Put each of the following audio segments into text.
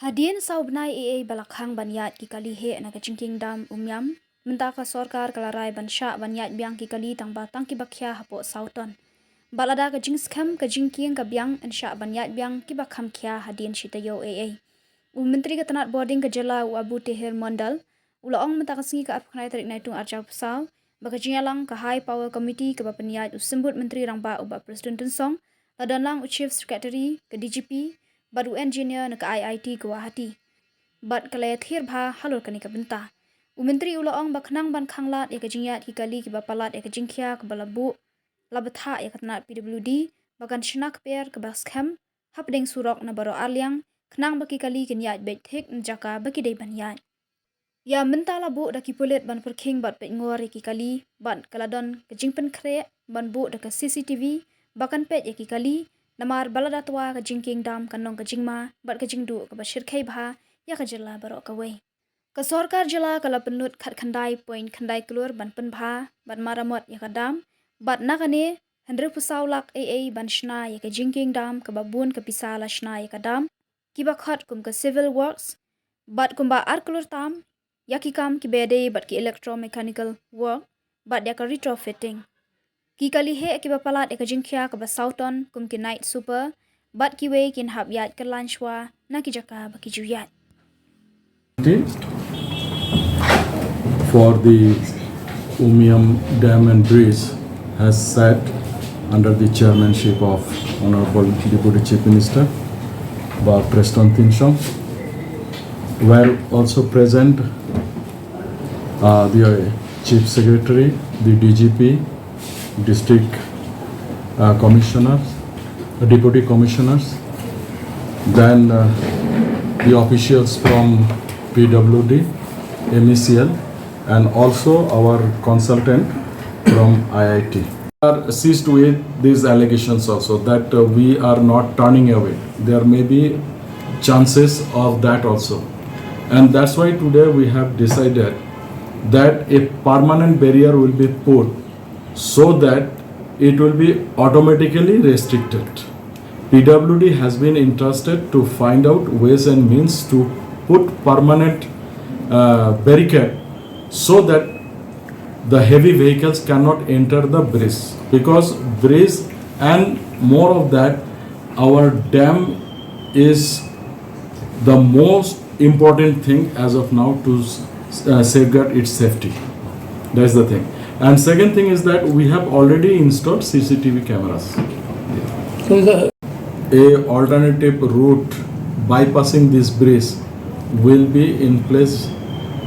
Hadian saubnai AA balak Khang ban Iaid ki kali he na ka Jingkieng dam Umiam mentaka sorkar kalarai ban sha ban Iaid biang ki kali tang ba tang ki bakhya hapo sauton balada ka Jingkieng ka Jingkieng ka biang an sha ban Iaid biang ki bakham kya hadian shitayo AA menteri ka tanat boarding ka jela u Abu Tehir Mondal ulaong mentaka singi ka apkhnai tarik naitung arjau pasau baka jingalang ka high power committee ka ban Iaid u sembut menteri rangba u ba president tensong ladan lang u chief secretary ka DGP baru engineer na ka IIT Guwahati bat kalaya thir bha halor kani ka benta menteri ulaong bakhnang ban khanglat ya ka jingyat ki kali ki bapalat ya ka jingkhya ka balabu labatha ya ka tanat PWD bakan Shna Kper ka baskham Hapdeng surok na baro alyang khnang baki kali ki nyat bet thik jaka baki dei ban yat ya menta labu da ki pulet ban perking bat pet ngor ki kali ban kaladon ka jingpen khre ban bu da ka CCTV bakan pet ya ki kali namar baladatwa ka Jingkieng dam kanong ka jingma bat ka jingdu ka bashir khai bha ya ka jela baro ka we ka sorkar jela kala penut khat khandai point khandai klur ban pen bha ban maramot ya ka dam bat nakane 100 lak AA ban Shna ya ka Jingkieng dam ka babun ka pisala Shna ya ka dam ki ba khat kum ka civil works bat kumba arklur tam ya ki kam ki bede bat ki electromechanical work bat ya ka retrofitting ki kali he ki bapalat eka jingkhya ka basauton kum ki night super bat ki we kin hab yat ka lanchwa na ki jaka ba ki juyat for the Umiam Dam and Bridge has sat under the chairmanship of Honorable Deputy Chief Minister Preston Tinshaw, while also present the Chief Secretary, the DGP, District Commissioners, Deputy Commissioners, then the officials from PWD, MECL, and also our consultant from IIT. We are seized with these allegations also that we are not turning away. There may be chances of that also. And that's why today we have decided that a permanent barrier will be put so that it will be automatically restricted. PWD has been entrusted to find out ways and means to put permanent barricade so that the heavy vehicles cannot enter the bridge, because bridge and more of that, our dam is the most important thing as of now to safeguard its safety. That's the thing. And second thing is that we have already installed CCTV cameras. So a alternative route bypassing this bridge will be in place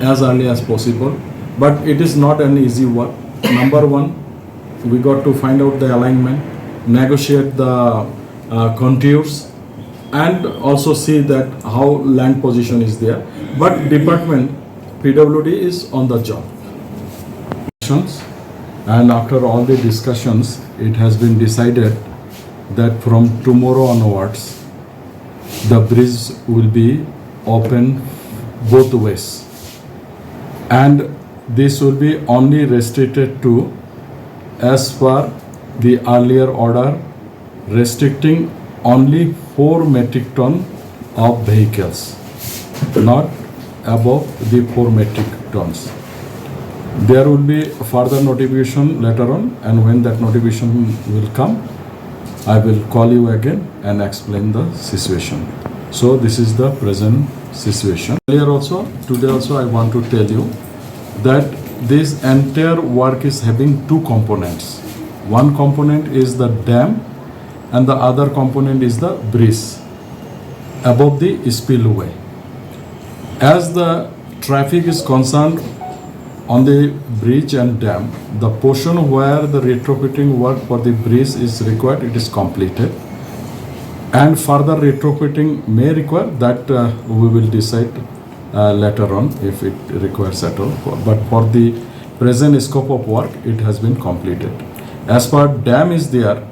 as early as possible, but it is not an easy work. Number one, we got to find out the alignment, negotiate the contours, and also see that how land position is there. But department PWD is on the job. And after all the discussions, it has been decided that from tomorrow onwards, the bridge will be open both ways. And this will be only restricted to, as per the earlier order, restricting only 4 metric ton of vehicles, not above the 4 metric tons. There will be further notification later on, and when that notification will come, I will call you again and explain the situation. So this is the present situation. Today also I want to tell you that this entire work is having 2 components. One component is the dam and the other component is the bridge above the spillway. As the traffic is concerned on the bridge and dam, the portion where the retrofitting work for the bridge is required, it is completed. And further retrofitting may require that we will decide later on if it requires at all. But for the present scope of work, it has been completed. As far dam is there,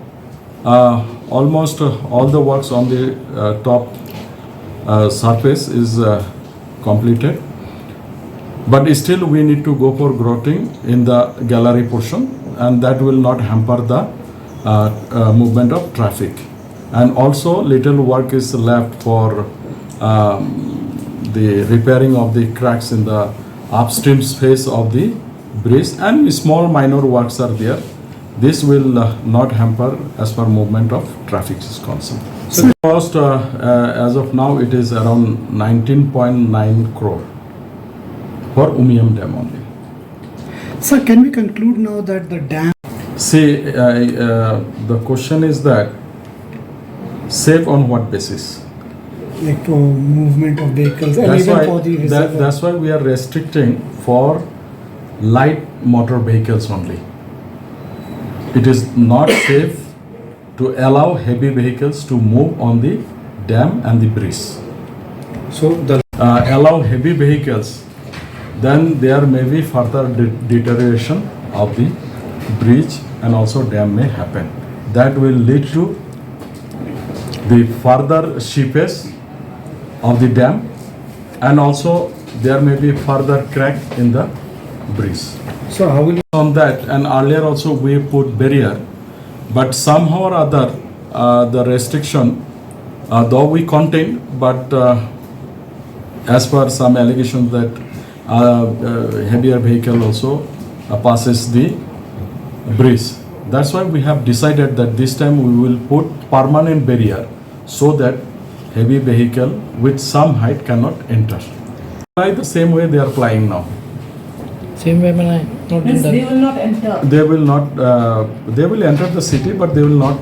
almost all the works on the top surface is completed. But still we need to go for growing in the gallery portion, and that will not hamper the movement of traffic. And also little work is left for the repairing of the cracks in the upstream space of the bridge, and small minor works are there. This will not hamper as per movement of traffic is concerned. So the cost as of now it is around 19.9 crore for Umiam Dam only. Sir, can we conclude now that the dam... See, the question is that safe on what basis? like for movement of vehicles and That's even why, for the reservoir. that's why we are restricting for light motor vehicles only. It is not safe to allow heavy vehicles to move on the dam and the bridge. So the Allow heavy vehicles, then there may be further deterioration of the bridge and also dam may happen. That will lead to the further seepage of the dam, and also there may be further crack in the bridge. so how will you On that, and earlier also we put barrier, but somehow or other the restriction, though we contain, but as per some allegations that heavier vehicle also passes the bridge. That's why we have decided that this time we will put permanent barrier so that heavy vehicle with some height cannot enter. By the same way they are flying now. same way when I not in They the will not enter. They will not. They will enter the city, but they will not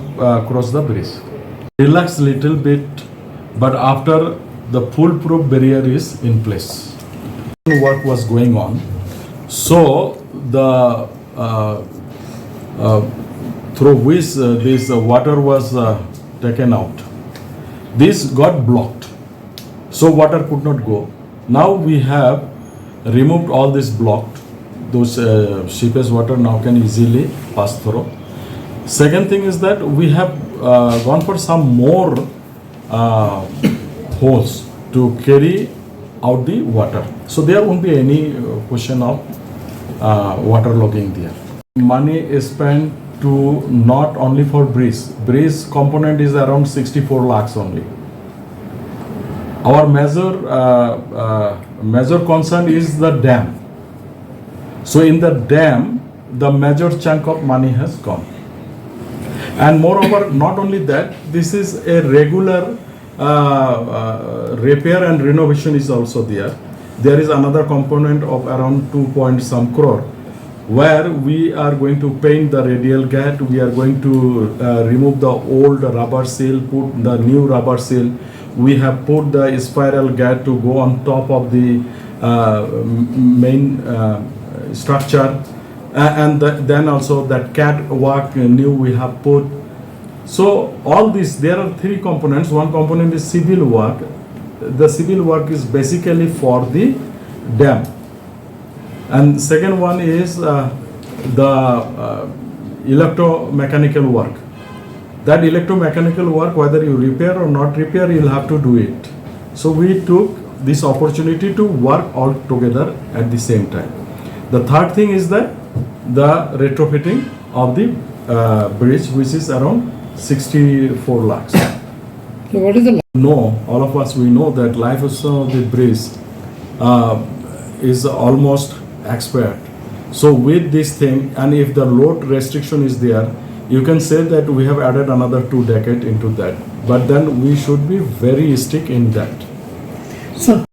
cross the bridge. Relax little bit, but after the foolproof barrier is in place. Work was going on, so the through which this water was taken out, this got blocked, so water could not go. Now we have removed all this blocked. Those seepage water now can easily pass through. Second thing is that we have gone for some more holes to carry out the water. So there won't be any question of water logging there. Money is spent to not only for bridge. Bridge component is around 64 lakhs only. Our major concern is the dam. So in the dam, the major chunk of money has gone. And moreover, not only that, this is a regular repair and renovation is also there. There is another component of around 2 point some crore, where we are going to paint the radial gate, we are going to remove the old rubber seal, put the new rubber seal. We have put the spiral gate to go on top of the main structure, and then also that catwalk new we have put. So all this, there are three components. One component is civil work. The civil work is basically for the dam, and second one is the electromechanical work. That electromechanical work, whether you repair or not repair, you'll have to do it. So we took this opportunity to work all together at the same time. The third thing is that the retrofitting of the bridge, which is around 64 lakhs. so what is the No, all of us, we know that life of the bridge is almost expired. So with this thing, and if the load restriction is there, you can say that we have added another 2 decades into that. But then we should be very strict in that. Sir,